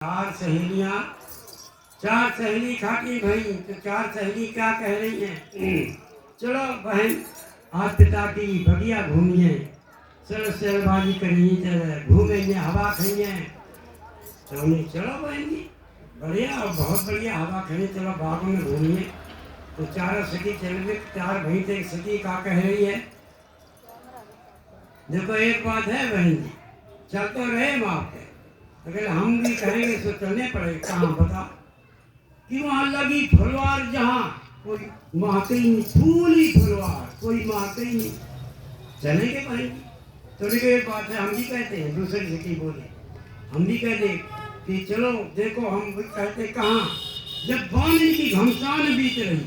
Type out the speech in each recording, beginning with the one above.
चार सहेली खाती भाई, तो चार सहेली क्या कह रही हैं? चलो बहन, आज पिता की बगिया घूमिए, चलो शेरबाजी करिए, चलो घूमेंगे, हवा खाइए। तो नहीं, चलो बहन जी, बढ़िया और बहुत बढ़िया हवा खाइए, चलो बागों में घूमिए। तो चारों सखी चल गए। चार भाई थे, सखी क्या कह रही है? देखो एक बात है बहन जी, चल तो रहे माँ के, अगर हम भी कहेंगे तो चलने पड़ेगा। कहाँ बता कि वहाँ लगी फुलवार, जहाँ कोई महके ही नहीं, फूल ही फुलवार, कोई महके ही नहीं, चलेंगे पाएंगे। तो देखो एक बात है, हम भी कहते हैं, दूसरे से की बोले, हम भी कहते कि चलो देखो, हम भी कहते कहाँ, जब बांध की घमसान बीत रही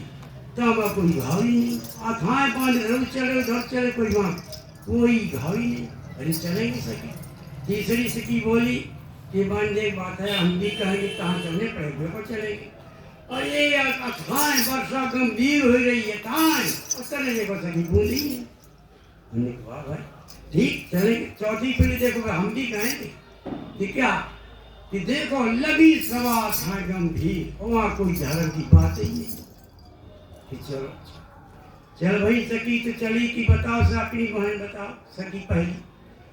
तब कोई घाव ही नहीं, अथाएं बांध रहे चले उधर चले, कोई वहाँ कोई घाव ही नहीं, अरे चलेंगे सकी। तीसरी सखी बोली कि बन एक बात है, हम भी कहेंगे कहाँ चलने पड़ेगा को चलेंगे। और ये अथाएं वर्षा गंभीर हो रही है, थाएं और चलेंगे को सकी बूंदी नहीं। हमने कहा भाई ठीक चलेंगे। चौथी पीढ़ी देखो, हम भी कहेंगे कि क्या, कि देखो लगी सवा था गंभीर, वहाँ कोई धर्म की बात ही नहीं। कि चलो चल भाई, सखी तो चली कि बताओ से अपनी बहन बताओ। सखी पहली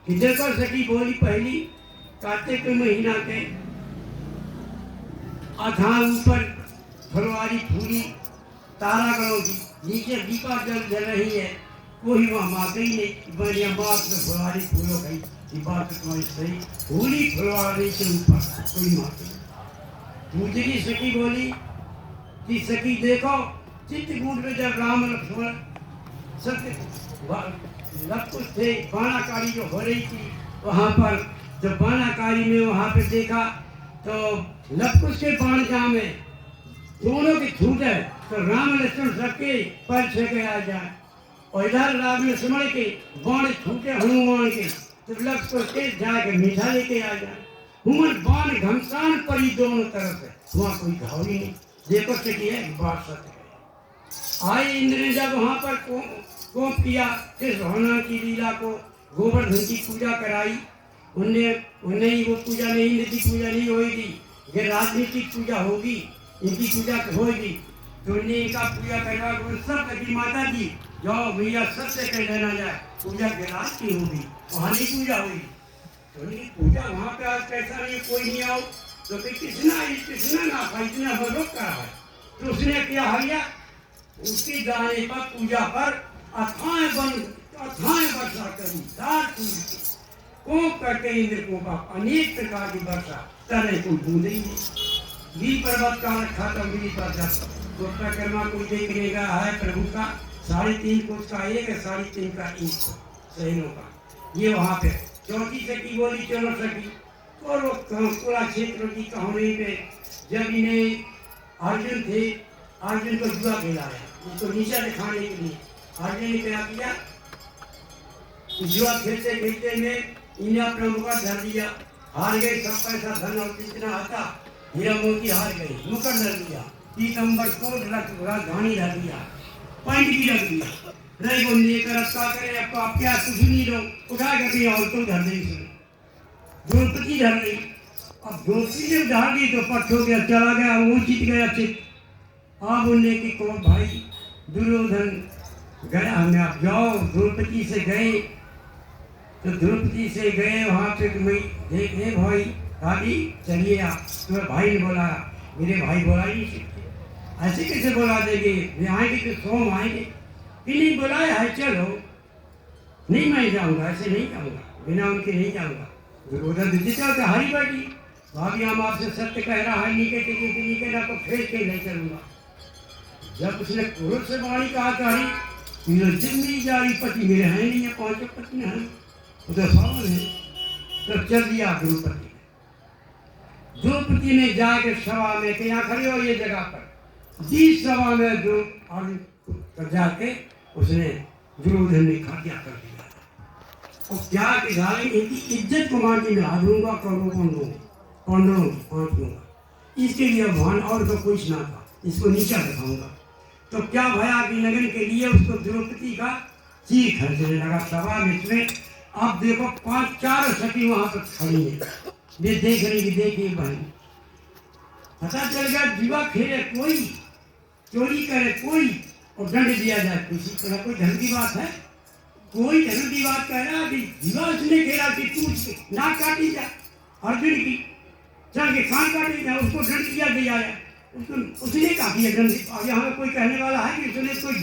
कि देखो, सखी बोली पहली, कार्तिक के महीना के अथा ऊपर फुलवारी फूली तारागणों की, नीचे दीपा जल रही है, कोई वहाँ माते ही नहीं। बढ़िया बात में फुलवारी फूलो गई, ये बात तुम्हारी सही, फूली फुलवारी के ऊपर कोई माते नहीं। दूसरी सखी बोली कि सखी देखो, चित्रकूट में जब राम लक्ष्मण सत्य लक्ष्मण थे, बाणाकारी जो हो रही थी, वहाँ पर जब बाणाकारी में वहाँ पे देखा तो लक्ष्मण के बाण में दोनों की छूट है, तो राम लक्ष्मण सबके पर छेके आ जाए, और इधर राम लक्ष्मण के बाण छूटे हनुमान के, तो लक्ष्मण के जाके मीठा लेके आ जाए। हुमन बाण घमसान पड़ी दोनों तरफ से, वहाँ कोई घाव ही नहीं। देखो सकी है बात सत्य है। आई इंद्र ने जब वहाँ पर कोप किया, फिर भगवान की लीला को, गोवर्धन की पूजा कराई, उन्हें ही वो पूजा नहीं, इंद्र की पूजा नहीं होगी, ये राजनीतिक पूजा होगी, इनकी पूजा होगी। तो उन्हें इनका पूजा करवा सब कही, माता जी जाओ भैया सबसे कह लेना जाए, पूजा गिराज की होगी, वहाँ नहीं पूजा हुई। तो उनकी पूजा वहाँ पे आज कैसा नहीं, कोई नहीं आओ, तो कृष्णा ना था, इतना रोक करा है। तो उसने क्या हरिया, उसकी जाने पर पूजा पर अथाएं वर्षा करी, कोप करके इंद्र को का अनेक प्रकार की वर्षा, तरह कोई बूंदे ही नहीं। गिर पर्वत का रखा था, गिरी पर जब उसका कर्मा कोई देखने का है प्रभु का, 3.5 कोस का एक है, 3.5 का एक सैनों का, ये वहाँ पे। चौथी सखी बोली चलो सखी, और वो पूरा क्षेत्र की कहानी पे, जब इन्हें अर्जुन थे, अर्जुन को जुआ खिलाया, उसको नीचा दिखाने के लिए अर्जुन ने क्या किया, जुआ खेलते खेलते में इन्हें अपना मुकर धर दिया, हार गए, सब पैसा धन और जितना आता हीरा मोती हार गए, मुकर धर दिया, पीतम्बर कोट राजधानी धर दिया, पैंट भी रख दिया, नहीं वो लेकर अब क्या करे, अब तो आप क्या कुछ नहीं लो, उठा कर दिया और तो धर दी, द्रौपदी धर दी। अब द्रौपदी जब धर दी तो पक्ष हो गया, चला गया, वो जीत गया चित। अब बोलने की कौन भाई, दुर्योधन गया, हमें आप जाओ, द्रौपदी से गए, तो द्रौपदी से गए वहाँ पे, देखे भाई दादी चलिए आप, तुम्हें भाई ने बोलाया, मेरे भाई बोला ही नहीं सकते, ऐसे कैसे बोला देंगे, वे आएंगे तो सोम आएंगे, कि नहीं बुलाया है चलो, नहीं मैं जाऊँगा, ऐसे नहीं जाऊँगा, बिना उनके नहीं जाऊँगा। दुर्योधन विदिता का हरी बैठी, भाभी हम आपसे सत्य कह रहा है, नहीं कहते ना तो फेर के नहीं चलूँगा। जब उसने क्रोध से वाणी कहा था, जिंदगी जारी पति मेरे हैं नहीं है, 5 पति हैं, उधर सवाल है, तो चल दिया द्रौपदी। द्रौपदी ने जाके सभा में, कि यहाँ खड़े हो ये जगह पर, 20 सभा में जो और जाके उसने दुर्योधन ने खात्या कर दिया, और क्या कि गाली इनकी इज्जत को मान के मिला दूंगा, पांडवों की 5 दूंगा, इसके लिए भगवान और तो कुछ ना था, इसको नीचा दिखाऊंगा। तो क्या भया कि नगर के लिए उसको द्रौपदी का चीख खर्चने लगा सभा में। अब देखो 5-4 सखी वहां पर खड़ी है, वे देख रही कि देखिए बहन पता चल गया जुआ खेले कोई, चोरी करे कोई और दंड दिया जाए किसी तरह, कोई धर्म की बात है? कोई धर्म की बात कह रहा कि जुआ उसने खेला कि तू नाक काटी जा अर्जुन की, चल के कान काटी जा, उसको दंड दिया जाए। उसको उसने कहा कि दंड, यहाँ कोई कहने वाला है कि उसने कोई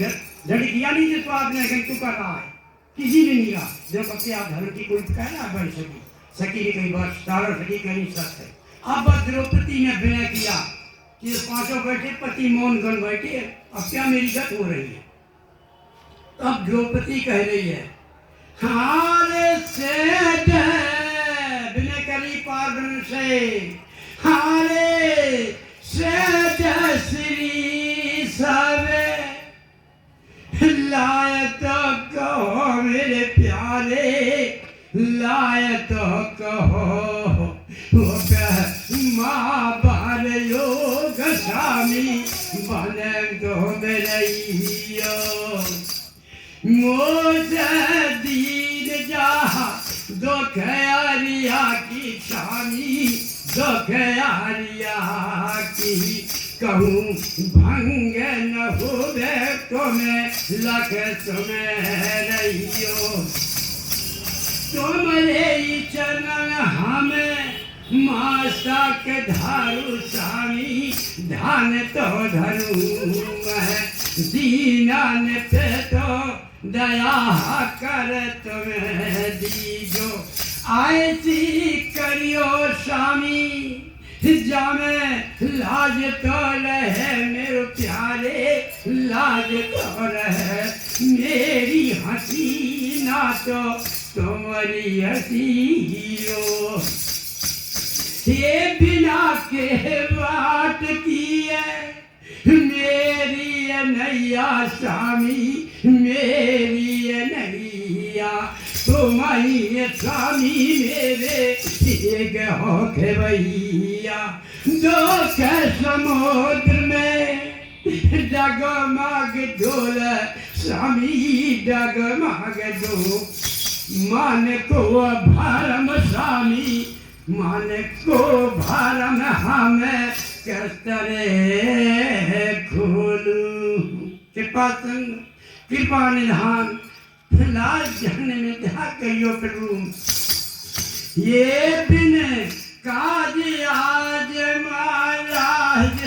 दंड किया नहीं जिसको आपने तू कर रहा है, किसी ने नहीं कहा। जब अपने आप धर्म की कोई कह रहा बन सकी ने कई बार तारा सकी कहीं सच है। अब द्रौपदी ने विनय किया कि पांचों बैठे पति मौन गण बैठे, अब क्या मेरी गत हो रही है। तब द्रौपदी कह रही है हारे से विनय करी पार्वण से, हारे से श्री सवे लाए तो कहो मेरे प्यारे, लाए तो कहो माँ बार योग स्वामी बने दो मेरियो, मोसे दीन जा दुख आरिया की स्वामी, दुख आरिया की कहूँ भंग न होवे तुम्हें लख तुम्हें रहियो, तुम्हारे चरण हमें मासा के धारू स्वामी, धान तो धरू मैं दीनान पे तो दया कर तुम्हें दीजो, ऐसी करियो स्वामी जामे लाज तो रहे मेरे प्यारे, लाज तो रहे मेरी हंसी ना तो तुम्हारी हंसियो, ये बिना के बात की है मेरी नैया स्वामी, मेरी नैया तुम्हारी स्वामी मेरे एक हो के भैया, दो के समुद्र में डगमग डोल स्वामी, डगमग डो मन को भरम स्वामी, मन को भरम हमें कस्तरे खोलू, कृपा संग कृपा निधान लाज जहन में ध्या करियो प्रभु, ये बिन काज आज महाराज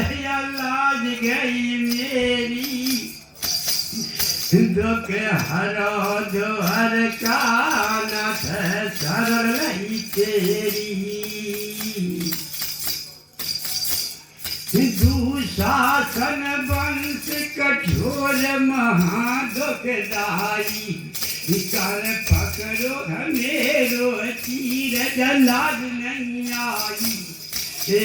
लाज गई मेरी, दुख हरो दोहर का नाथ सरल रही तेरी, दुशासन वंश कठोर महादुखदाई, कर पकड़ो मेरो तीर जलाद नहीं आई,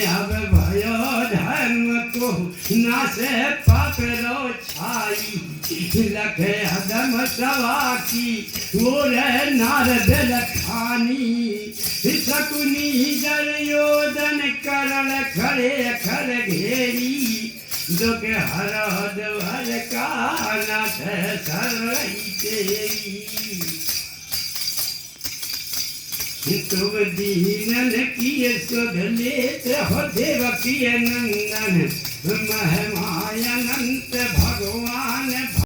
अब भयो धर्म को न से पकड़ो छाई, लख अदम सवा की और नारद लखानी, शकुनी दुर्योधन करल खड़े खर घेरी, दुख हर द्वार का नाथ सरई तेरी, तुम दीनन किए सुध लेत हो देवकी नंदन, महमायानंत भगवान